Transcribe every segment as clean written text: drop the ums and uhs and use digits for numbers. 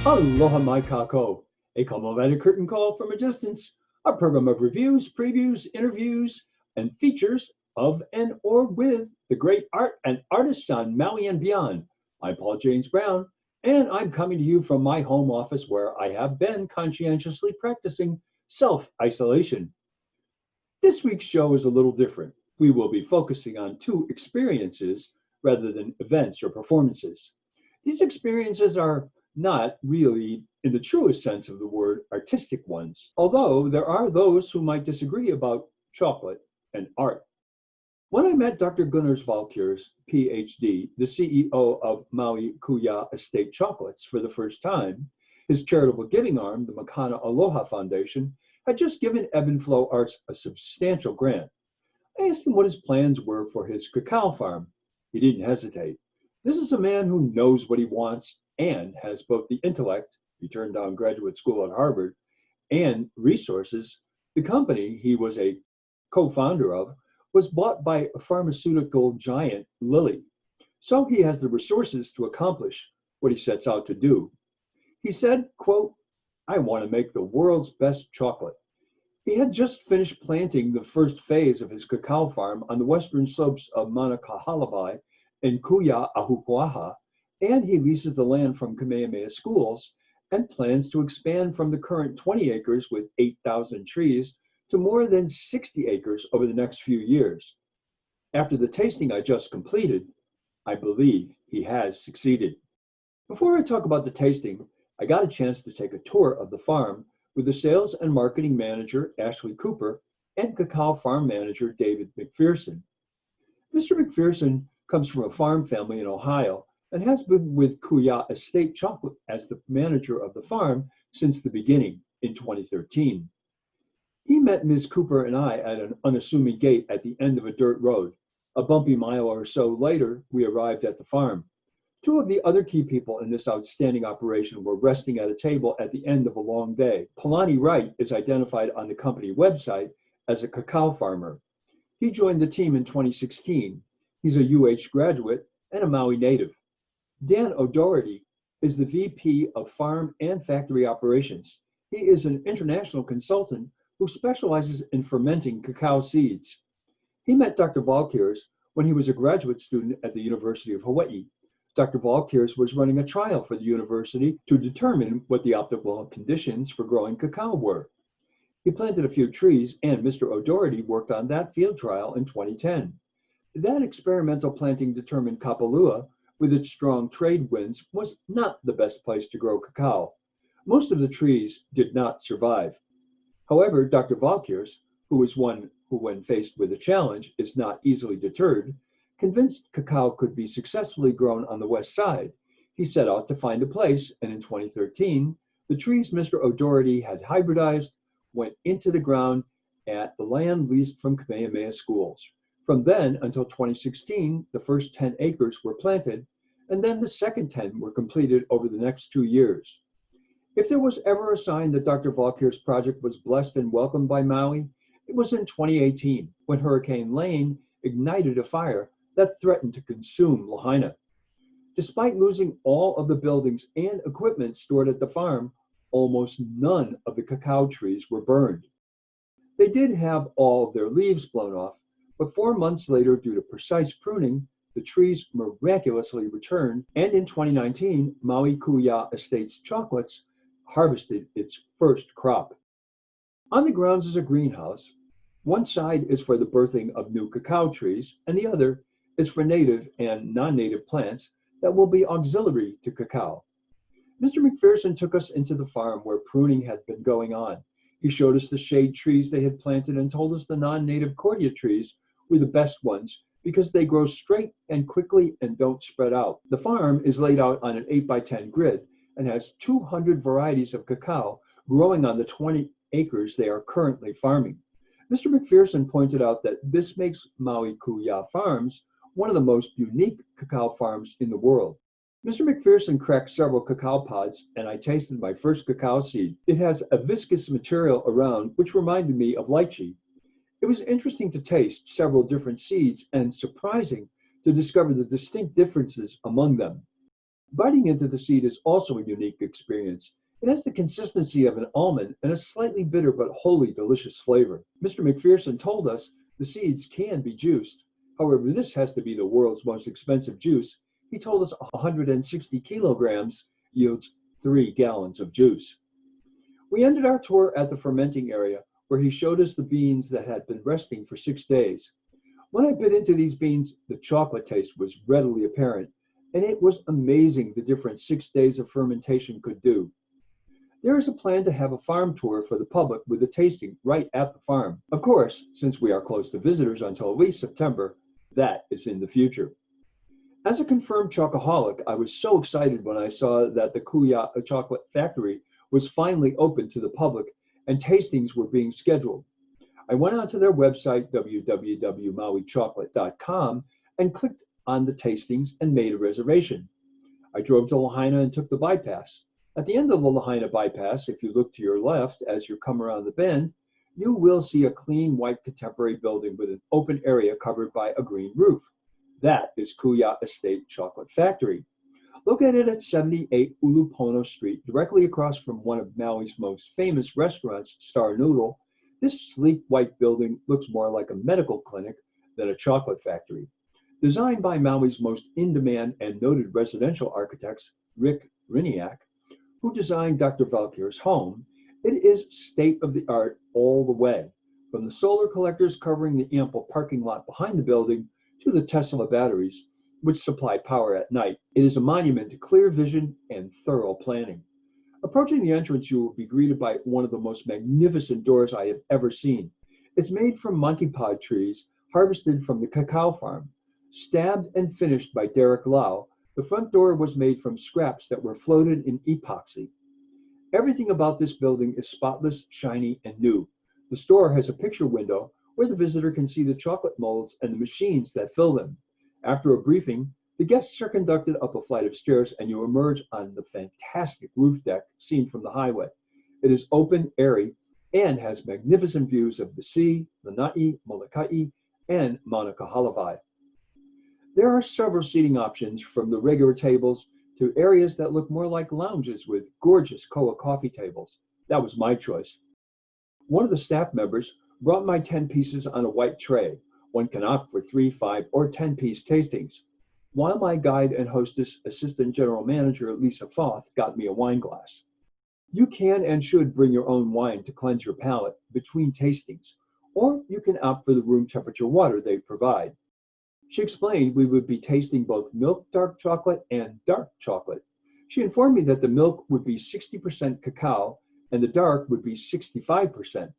Aloha mai kako, a complimented curtain call from a distance, a program of reviews, previews, interviews, and features of and or with the great art and artists on Maui and beyond. I'm Paul James Brown, and I'm coming to you from my home office where I have been conscientiously practicing self-isolation. This week's show is a little different. We will be focusing on two experiences rather than events or performances. These experiences are not really, in the truest sense of the word, artistic ones, although there are those who might disagree about chocolate and art. When I met Dr. Gunnars Valkers, PhD, the CEO of Maui Kuʻia Estate Chocolates, for the first time, his charitable giving arm, the Makana Aloha Foundation, had just given Ebb and Flow Arts a substantial grant. I asked him what his plans were for his cacao farm. He didn't hesitate. This is a man who knows what he wants and has both the intellect, he turned down graduate school at Harvard, and resources. The company he was a co-founder of was bought by a pharmaceutical giant, Lilly. So he has the resources to accomplish what he sets out to do. He said, quote, "I want to make the world's best chocolate." He had just finished planting the first phase of his cacao farm on the western slopes of Mauna Kahalabai in Kuia Ahupuaha, and he leases the land from Kamehameha Schools and plans to expand from the current 20 acres with 8,000 trees to more than 60 acres over the next few years. After the tasting I just completed, I believe he has succeeded. Before I talk about the tasting, I got a chance to take a tour of the farm with the sales and marketing manager, Ashley Cooper, and cacao farm manager, David McPherson. Mr. McPherson comes from a farm family in Ohio and has been with Kuʻia Estate Chocolate as the manager of the farm since the beginning in 2013. He met Ms. Cooper and I at an unassuming gate at the end of a dirt road. A bumpy mile or so later, we arrived at the farm. Two of the other key people in this outstanding operation were resting at a table at the end of a long day. Palani Wright is identified on the company website as a cacao farmer. He joined the team in 2016. He's a UH graduate and a Maui native. Dan O'Doherty is the VP of Farm and Factory Operations. He is an international consultant who specializes in fermenting cacao seeds. He met Dr. Valkers when he was a graduate student at the University of Hawaii. Dr. Valkers was running a trial for the university to determine what the optimal conditions for growing cacao were. He planted a few trees, and Mr. O'Doherty worked on that field trial in 2010. That experimental planting determined Kapalua, with its strong trade winds, was not the best place to grow cacao. Most of the trees did not survive. However, Dr. Valkers, who is one who, when faced with a challenge, is not easily deterred, convinced cacao could be successfully grown on the west side. He set out to find a place, and in 2013, the trees Mr. O'Doherty had hybridized went into the ground at the land leased from Kamehameha Schools. From then until 2016, the first 10 acres were planted, and then the second 10 were completed over the next 2 years. If there was ever a sign that Dr. Valkers' project was blessed and welcomed by Maui, it was in 2018, when Hurricane Lane ignited a fire that threatened to consume Lahaina. Despite losing all of the buildings and equipment stored at the farm, almost none of the cacao trees were burned. They did have all of their leaves blown off, but 4 months later, due to precise pruning, the trees miraculously returned, and in 2019, Maui Kuʻia Estate Chocolates harvested its first crop. On the grounds is a greenhouse. One side is for the birthing of new cacao trees, and the other is for native and non-native plants that will be auxiliary to cacao. Mr. McPherson took us into the farm where pruning had been going on. He showed us the shade trees they had planted and told us the non-native cordia trees were the best ones because they grow straight and quickly and don't spread out. The farm is laid out on an 8x10 grid and has 200 varieties of cacao growing on the 20 acres they are currently farming. Mr. McPherson pointed out that this makes Maui Kuʻia Farms one of the most unique cacao farms in the world. Mr. McPherson cracked several cacao pods, and I tasted my first cacao seed. It has a viscous material around, which reminded me of lychee. It was interesting to taste several different seeds and surprising to discover the distinct differences among them. Biting into the seed is also a unique experience. It has the consistency of an almond and a slightly bitter but wholly delicious flavor. Mr. McPherson told us the seeds can be juiced. However, this has to be the world's most expensive juice. He told us 160 kilograms yields 3 gallons of juice. We ended our tour at the fermenting area where he showed us the beans that had been resting for 6 days. When I bit into these beans, the chocolate taste was readily apparent, and it was amazing the difference 6 days of fermentation could do. There is a plan to have a farm tour for the public with a tasting right at the farm. Of course, since we are closed to visitors until at least September, that is in the future. As a confirmed chocoholic, I was so excited when I saw that the Kuʻia Chocolate Factory was finally open to the public and tastings were being scheduled. I went onto their website, www.mauichocolate.com, and clicked on the tastings and made a reservation. I drove to Lahaina and took the bypass. At the end of the Lahaina bypass, if you look to your left as you come around the bend, you will see a clean white contemporary building with an open area covered by a green roof. That is Kuʻia Estate Chocolate Factory. Located at 78 Ulupono Street, directly across from one of Maui's most famous restaurants, Star Noodle, this sleek white building looks more like a medical clinic than a chocolate factory. Designed by Maui's most in-demand and noted residential architects, Rick Riniak, who designed Dr. Valkyr's home, it is state-of-the-art all the way, from the solar collectors covering the ample parking lot behind the building to the Tesla batteries, which supply power at night. It is a monument to clear vision and thorough planning. Approaching the entrance, you will be greeted by one of the most magnificent doors I have ever seen. It's made from monkey pod trees harvested from the cacao farm. Stabbed and finished by Derek Lau, the front door was made from scraps that were floated in epoxy. Everything about this building is spotless, shiny, and new. The store has a picture window where the visitor can see the chocolate molds and the machines that fill them. After a briefing, the guests are conducted up a flight of stairs and you emerge on the fantastic roof deck seen from the highway. It is open, airy, and has magnificent views of the sea, Lanai, Molokai, and Mauna Kahalavai. There are several seating options from the regular tables to areas that look more like lounges with gorgeous koa coffee tables. That was my choice. One of the staff members brought my 10 pieces on a white tray. One can opt for 3, 5, or 10-piece tastings. While my guide and hostess, Assistant General Manager Lisa Foth, got me a wine glass. You can and should bring your own wine to cleanse your palate between tastings, or you can opt for the room temperature water they provide. She explained we would be tasting both milk dark chocolate and dark chocolate. She informed me that the milk would be 60% cacao and the dark would be 65%.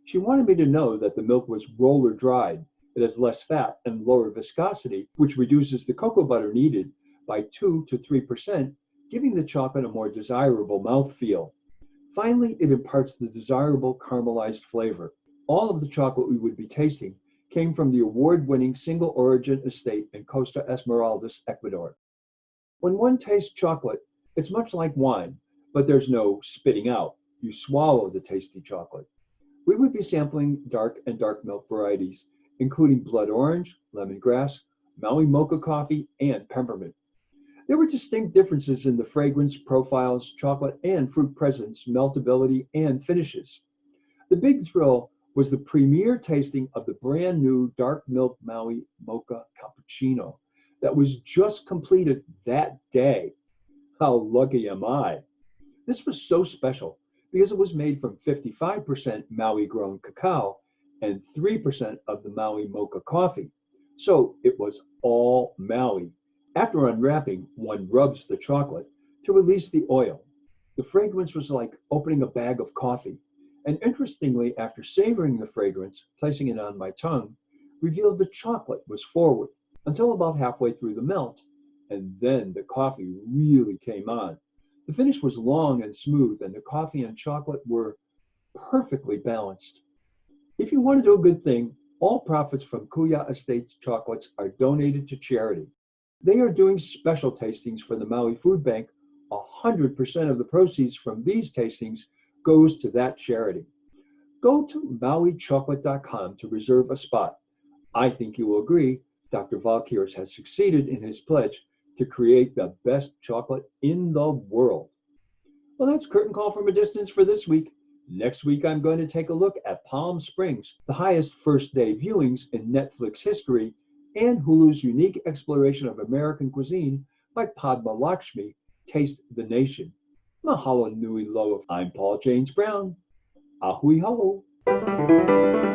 She wanted me to know that the milk was roller dried. It has less fat and lower viscosity, which reduces the cocoa butter needed by 2 to 3%, giving the chocolate a more desirable mouthfeel. Finally, it imparts the desirable caramelized flavor. All of the chocolate we would be tasting came from the award-winning single origin estate in Costa Esmeraldas, Ecuador. When one tastes chocolate, it's much like wine, but there's no spitting out. You swallow the tasty chocolate. We would be sampling dark and dark milk varieties, including blood orange, lemongrass, Maui mocha coffee, and peppermint. There were distinct differences in the fragrance, profiles, chocolate and fruit presence, meltability, and finishes. The big thrill was the premiere tasting of the brand new dark milk Maui mocha cappuccino that was just completed that day. How lucky am I? This was so special because it was made from 55% Maui grown cacao and 3% of the Maui mocha coffee. So it was all Maui. After unwrapping, one rubs the chocolate to release the oil. The fragrance was like opening a bag of coffee. And interestingly, after savoring the fragrance, placing it on my tongue, revealed the chocolate was forward until about halfway through the melt. And then the coffee really came on. The finish was long and smooth, and the coffee and chocolate were perfectly balanced. If you want to do a good thing, all profits from Kuʻia Estate Chocolates are donated to charity. They are doing special tastings for the Maui Food Bank. 100% of the proceeds from these tastings goes to that charity. Go to mauichocolate.com to reserve a spot. I think you will agree Dr. Valkyrs has succeeded in his pledge to create the best chocolate in the world. Well, that's Curtain Call from a Distance for this week. Next week, I'm going to take a look at Palm Springs, the highest first day viewings in Netflix history, and Hulu's unique exploration of American cuisine by Padma Lakshmi, Taste the Nation. Mahalo nui loa. I'm Paul James Brown. Ahui ho.